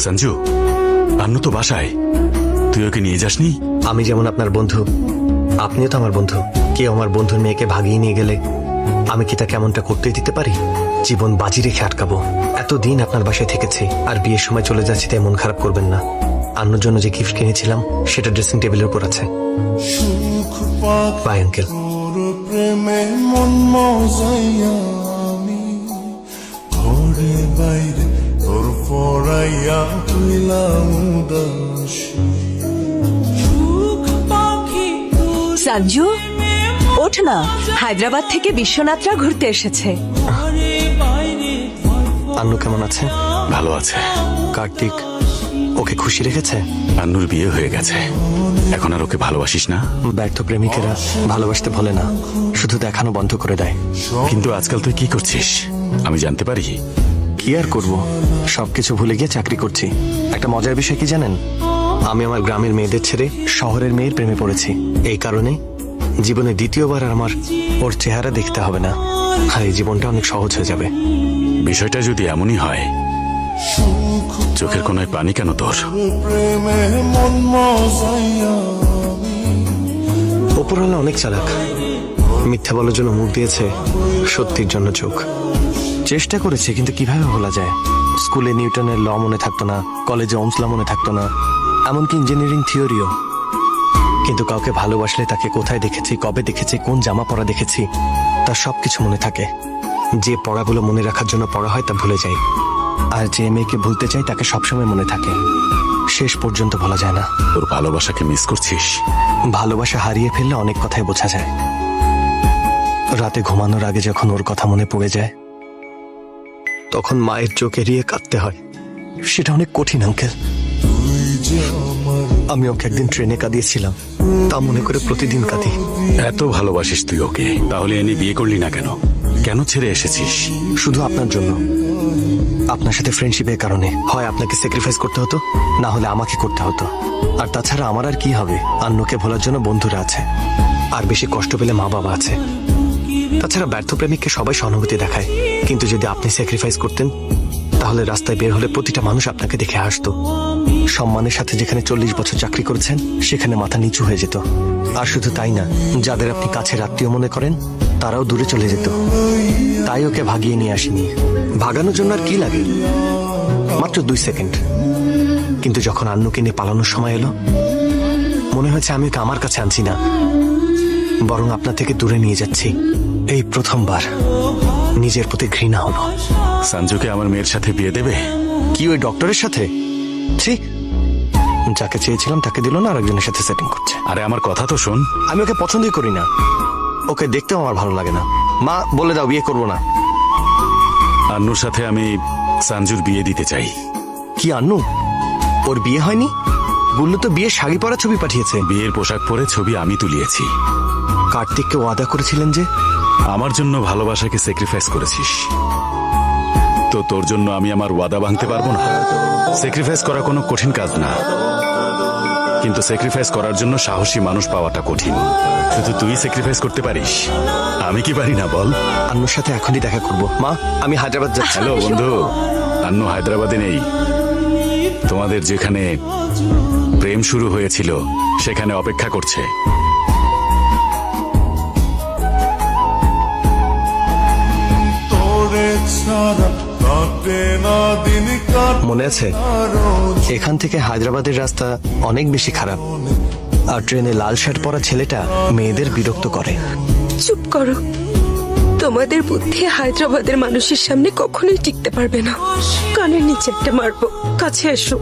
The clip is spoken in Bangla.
সঞ্জু, আন্নু তো বাসায়, তুই ওকে নিয়ে যাসনি? আমি যেমন আপনার বন্ধু, আপনিও তো আমার বন্ধু। কেউ আমার বন্ধুর মেয়েকে ভাগিয়ে নিয়ে গেলে আমি কি তা কেমনটা করতেই দিতে পারি? জীবন বাজি রেখে আটকাবো। এতদিন আপনার বাসায় থেকেছি, আর বিয়ের সময় চলে যাচ্ছি তাই মন খারাপ করবেন না। আন্নুর জন্য যে গিফট কিনেছিলাম সেটা ড্রেসিং টেবিলের উপর আছে। Bye uncle. প্রেমে মন মজাইয়া আমি ঘরে বাইরে তোর পড়াইয়া তুইলাম উদাসী। সঞ্জু, ওঠ না, হায়দ্রাবাদ থেকে বিশ্বনাথরা ঘুরতে এসেছে। আন্নু কেমন আছে? ভালো আছে। কার্তিক ওকে খুশি রেখেছে? আন্নুর বিয়ে হয়ে গেছে, এখন আর ওকে ভালোবাসিস না? ব্যর্থ প্রেমিকেরা ভালোবাসতে ভোলে না, শুধু দেখানো বন্ধ করে দেয়। কিন্তু আজকাল তুই কি করছিস আমি জানতে পারি? কি আর করবো, সবকিছু ভুলে গিয়ে চাকরি করছি। একটা মজার বিষয় কি জানেন? আমি আমার গ্রামের মেয়েদের ছেড়ে শহরের মেয়ের প্রেমে পড়েছি। এই কারণে জীবনে দ্বিতীয়বার আর আমার ওর চেহারা দেখতে হবে না, আর এই জীবনটা অনেক সহজ হয়ে যাবে। বিষয়টা যদি এমনই হয়, চোখের কোনায় পানি কেন তোর? প্রেমে মন মজাইয়া ওপরওয়ালা অনেক চালাক, মিথ্যা বলার জন্য মুখ দিয়েছে, সত্যির জন্য চোখ। চেষ্টা করেছে, কিন্তু কিভাবে ভোলা যায়? স্কুলে নিউটনের ল মনে থাকতো না, কলেজে ওমস ল মনে থাকতো না, এমনকি ইঞ্জিনিয়ারিং থিওরিও। কিন্তু কাউকে ভালোবাসলে তাকে কোথায় দেখেছি, কবে দেখেছি, কোন জামা পরা দেখেছি, তার সবকিছু মনে থাকে। যে পড়াগুলো মনে রাখার জন্য পড়া হয় তা ভুলে যায়, আর যে মেয়েকে ভুলতে চাই তাকে সবসময় মনে থাকে, শেষ পর্যন্ত ভোলা যায় না। তোর ভালোবাসাকে মিস করছিস? ভালোবাসা হারিয়ে ফেললে অনেক কথাই বোঝা যায়। রাতে ঘুমানোর আগে যখন ওর কথা মনে পড়ে যায়, তখন মায়ের চোখ এড়িয়ে কাঁদতে হয়। সেটা অনেক কঠিন আঙ্কেল। আমি ওকে একদিন ট্রেনে কাঁদিয়েছিলাম, তা মনে করে প্রতিদিন কাঁদি। এত ভালোবাসিস তুই ওকে, তাহলে এনে বিয়ে করলি না কেন? কেন ছেড়ে এসেছিস? শুধু আপনার জন্য, আপনার সাথে ফ্রেন্ডশিপের কারণে। হয় আপনাকে স্যাক্রিফাইস করতে হতো, না হলে আমাকে করতে হতো। আর তাছাড়া আমার আর কি হবে? আন্নুকে ভোলার জন্য বন্ধুরা আছে, আর বেশি কষ্ট পেলে মা বাবা আছে। তাছাড়া ব্যর্থ প্রেমিককে সবাই সহানুভূতি দেখায়, কিন্তু যদি আপনি স্যাক্রিফাইস করতেন তাহলে রাস্তায় বের হলে প্রতিটা মানুষ আপনাকে দেখে হাসতো। সম্মানের সাথে যেখানে 40 বছর চাকরি করেছেন সেখানে মাথা নিচু হয়ে যেত। আর শুধু তাই না, যাদের আপনি কাছের আত্মীয় মনে করেন তারাও দূরে চলে যেত। তাই ওকে ভাগিয়ে নিয়ে আসিনি। ভাগানোর জন্য আর কি লাগে, মাত্র 2 সেকেন্ড। কিন্তু যখন আন্নুকে নিয়ে পালানোর সময় এলো, মনে হয়েছে আমি ওকে আমার কাছে আনছি না, বরং আপনার থেকে দূরে নিয়ে যাচ্ছি। এই প্রথমবার নিজের প্রতি ঘৃণা হলো। সঞ্জুকে আমার মেয়ের সাথে বিয়ে দেবে? কি ওই ডক্টরের সাথে? ছি, যাকে চেয়েছিলাম তাকে দিল না, আরেকজনের সাথে সেটিং করছে। আরে আমার কথা তো শোন। আমি ওকে পছন্দই করি না, ওকে দেখতেও আমার ভালো লাগে না। মা বলে দাও বিয়ে করবো না। আন্নুর সাথে আমি সঞ্জুর বিয়ে দিতে চাই। কি আন্নু? ওর বিয়ে হয়নি? গুল্লু তো বিয়ে শাড়ি পরা ছবি পাঠিয়েছে। বিয়ের পোশাক পরে ছবি আমি তুলিয়েছি। কার্তিককে ওয়াদা করেছিলেন যে? আমার জন্য ভালোবাসাকে স্যাক্রিফাইস করেছিস, তো তোর জন্য আমি আমার ওয়াদা ভাঙতে পারবো না? স্যাক্রিফাইস করা কোনো কঠিন কাজ না, কিন্তু স্যাক্রিফাইস করার জন্য সাহসী মানুষ পাওয়াটা কঠিন। শুধু তুই স্যাক্রিফাইস করতে পারিস, আমি কি পারি না বল? আন্নুর সাথে এখনই দেখা করব। মা, আমি হায়দ্রাবাদ যাচ্ছি। হ্যালো বন্ধু, আন্নু হায়দ্রাবাদে নেই। তোমাদের যেখানে প্রেম শুরু হয়েছিল সেখানে অপেক্ষা করছে। তোরে ছাড়া কাটে না দিন মনে আছে, এখান থেকে হায়দ্রাবাদের রাস্তা অনেক বেশি খারাপ, আর ট্রেনে লাল শার্ট পরা ছেলেটা মেয়েদের বিরক্ত করে। চুপ করো, তোমাদের বুদ্ধি হায়দ্রাবাদের মানুষের সামনে কখনোই টিকতে পারবে না। কানের নিচে একটা মারবো, কাছে এসো।